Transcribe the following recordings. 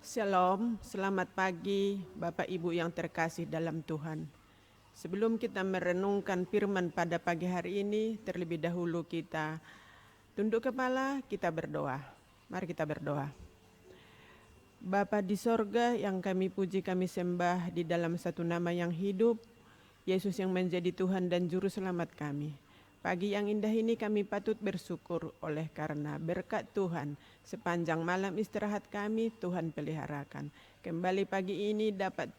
Shalom, selamat pagi Bapak Ibu yang terkasih dalam Tuhan. Sebelum kita merenungkan firman pada pagi hari ini, terlebih dahulu kita tunduk kepala, kita berdoa. Mari kita berdoa. Bapa di sorga yang kami puji, kami sembah di dalam satu nama yang hidup, Yesus yang menjadi Tuhan dan Juru Selamat kami. Pagi yang indah ini kami patut bersyukur oleh karena berkat Tuhan sepanjang malam istirahat kami Tuhan peliharakan. Kembali pagi ini dapat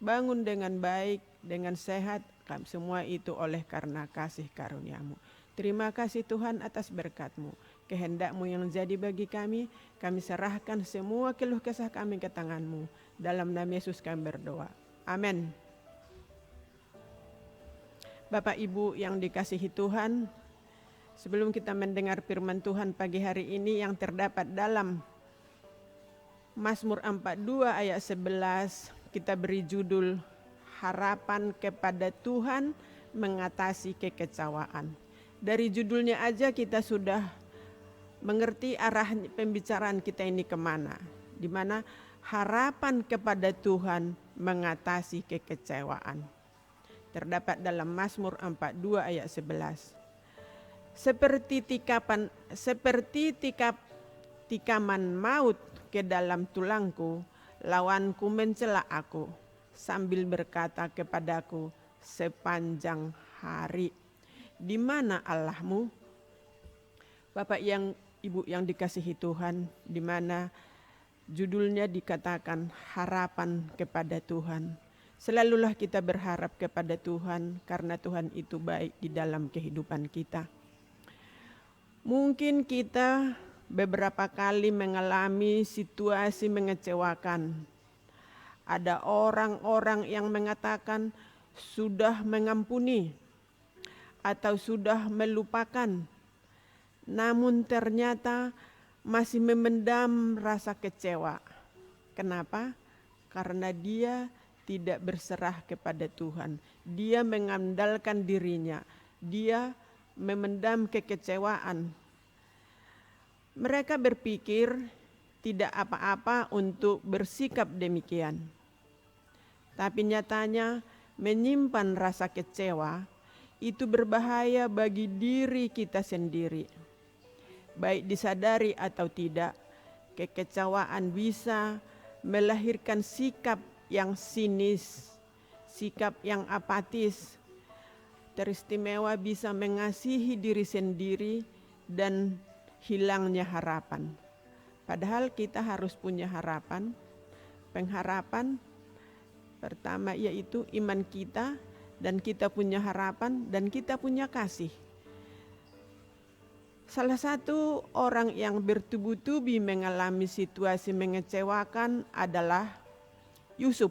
bangun dengan baik, dengan sehat, semua itu oleh karena kasih karunia-Mu. Terima kasih Tuhan atas berkat-Mu. Kehendak-Mu yang jadi bagi kami serahkan semua keluh kesah kami ke tangan-Mu. Dalam nama Yesus kami berdoa. Amin. Bapak Ibu yang dikasihi Tuhan, sebelum kita mendengar firman Tuhan pagi hari ini yang terdapat dalam Mazmur 42 ayat 11, kita beri judul Harapan kepada Tuhan mengatasi kekecewaan. Dari judulnya aja kita sudah mengerti arah pembicaraan kita ini kemana, di mana harapan kepada Tuhan mengatasi kekecewaan. Terdapat dalam Mazmur 42 ayat 11. Seperti tikaman maut ke dalam tulangku, lawanku mencela aku, sambil berkata kepadaku sepanjang hari, di mana Allahmu? Bapak yang Ibu yang dikasihi Tuhan, di mana judulnya dikatakan harapan kepada Tuhan. Selalulah kita berharap kepada Tuhan karena Tuhan itu baik di dalam kehidupan kita. Mungkin kita beberapa kali mengalami situasi mengecewakan. Ada orang-orang yang mengatakan sudah mengampuni atau sudah melupakan, namun ternyata masih memendam rasa kecewa. Kenapa? Karena dia tidak berserah kepada Tuhan. Dia mengandalkan dirinya. Dia memendam kekecewaan. Mereka berpikir tidak apa-apa untuk bersikap demikian. Tapi nyatanya menyimpan rasa kecewa itu berbahaya bagi diri kita sendiri. Baik disadari atau tidak, kekecewaan bisa melahirkan sikap yang sinis, sikap yang apatis, teristimewa bisa mengasihi diri sendiri dan hilangnya harapan. Padahal kita harus punya harapan. Pengharapan pertama yaitu iman kita, dan kita punya harapan dan kita punya kasih. Salah satu orang yang bertubi-tubi mengalami situasi mengecewakan adalah Yusuf.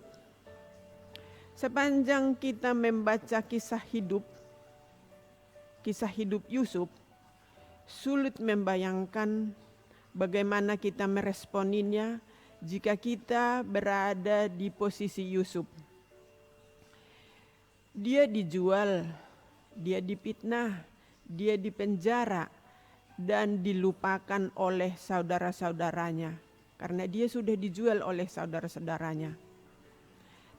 Sepanjang kita membaca kisah hidup Yusuf, sulit membayangkan bagaimana kita meresponinya jika kita berada di posisi Yusuf. Dia dijual, dia difitnah, dia dipenjara, dan dilupakan oleh saudara-saudaranya karena dia sudah dijual oleh saudara-saudaranya.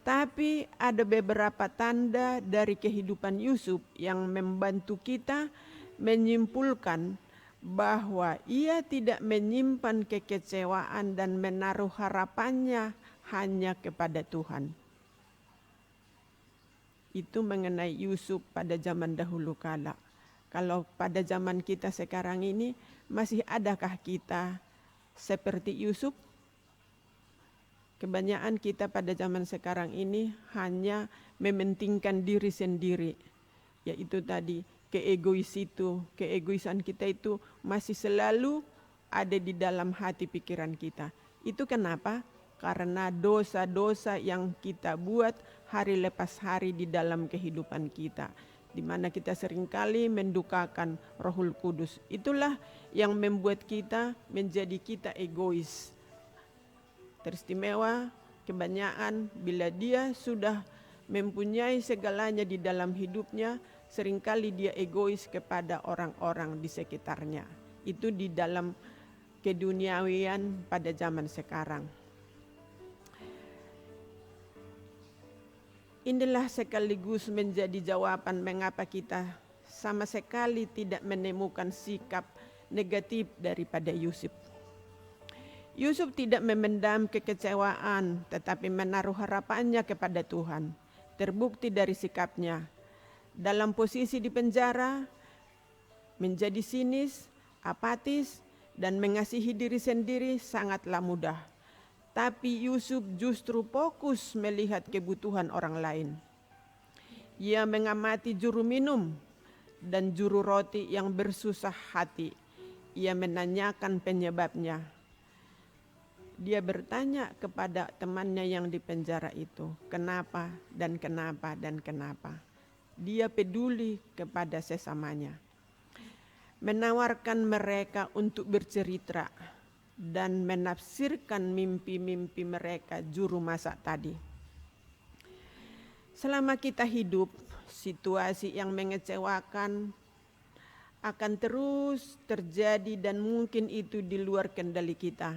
Tapi ada beberapa tanda dari kehidupan Yusuf yang membantu kita menyimpulkan bahwa ia tidak menyimpan kekecewaan dan menaruh harapannya hanya kepada Tuhan. Itu mengenai Yusuf pada zaman dahulu kala. Kalau pada zaman kita sekarang ini, masih adakah kita seperti Yusuf? Kebanyakan kita pada zaman sekarang ini hanya mementingkan diri sendiri. Yaitu tadi keegoisan kita itu masih selalu ada di dalam hati pikiran kita. Itu kenapa? Karena dosa-dosa yang kita buat hari lepas hari di dalam kehidupan kita, di mana kita seringkali mendukakan Rohul Kudus. Itulah yang membuat kita menjadi kita egois. Teristimewa kebanyakan bila dia sudah mempunyai segalanya di dalam hidupnya, seringkali dia egois kepada orang-orang di sekitarnya. Itu di dalam keduniawian pada zaman sekarang. Inilah sekaligus menjadi jawaban mengapa kita sama sekali tidak menemukan sikap negatif daripada Yusuf. Yusuf tidak memendam kekecewaan, tetapi menaruh harapannya kepada Tuhan. Terbukti dari sikapnya. Dalam posisi di penjara, menjadi sinis, apatis, dan mengasihi diri sendiri sangatlah mudah. Tapi Yusuf justru fokus melihat kebutuhan orang lain. Ia mengamati juru minum dan juru roti yang bersusah hati. Ia menanyakan penyebabnya. Dia bertanya kepada temannya yang di penjara itu, kenapa dan kenapa dan kenapa. Dia peduli kepada sesamanya. Menawarkan mereka untuk bercerita dan menafsirkan mimpi-mimpi mereka juru masak tadi. Selama kita hidup, situasi yang mengecewakan akan terus terjadi dan mungkin itu di luar kendali kita.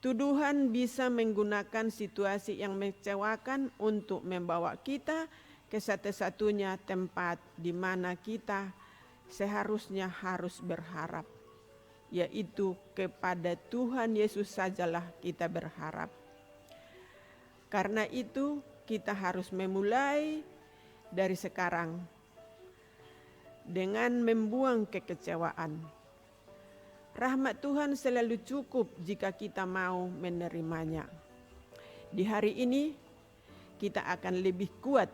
Tuduhan bisa menggunakan situasi yang mengecewakan untuk membawa kita ke satu-satunya tempat di mana kita seharusnya harus berharap, yaitu kepada Tuhan Yesus sajalah kita berharap. Karena itu kita harus memulai dari sekarang dengan membuang kekecewaan. Rahmat Tuhan selalu cukup jika kita mau menerimanya. Di hari ini kita akan lebih kuat,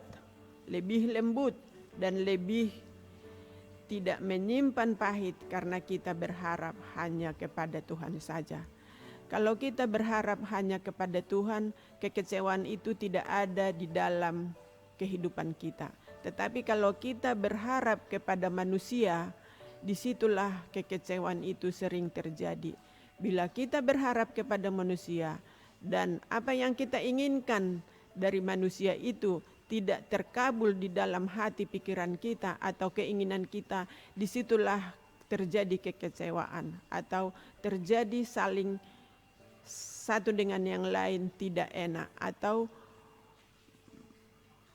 lebih lembut, dan lebih tidak menyimpan pahit karena kita berharap hanya kepada Tuhan saja. Kalau kita berharap hanya kepada Tuhan, kekecewaan itu tidak ada di dalam kehidupan kita. Tetapi kalau kita berharap kepada manusia, disitulah kekecewaan itu sering terjadi. Bila kita berharap kepada manusia dan apa yang kita inginkan dari manusia itu tidak terkabul di dalam hati pikiran kita atau keinginan kita, disitulah terjadi kekecewaan atau terjadi saling satu dengan yang lain tidak enak atau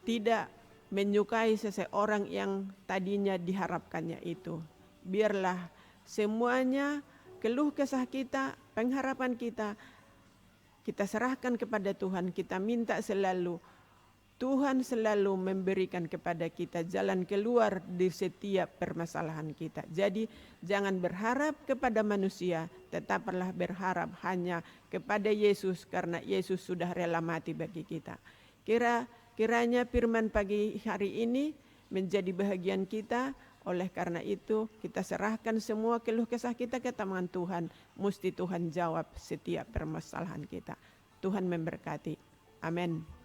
tidak menyukai seseorang yang tadinya diharapkannya itu. Biarlah semuanya keluh kesah kita, pengharapan kita serahkan kepada Tuhan. Kita minta selalu Tuhan selalu memberikan kepada kita jalan keluar di setiap permasalahan kita. Jadi jangan berharap kepada manusia, tetaplah berharap hanya kepada Yesus karena Yesus sudah rela mati bagi kita. Kiranya firman pagi hari ini menjadi bahagian kita. Oleh karena itu kita serahkan semua keluh kesah kita ke tangan Tuhan. Mesti Tuhan jawab setiap permasalahan kita. Tuhan memberkati. Amin.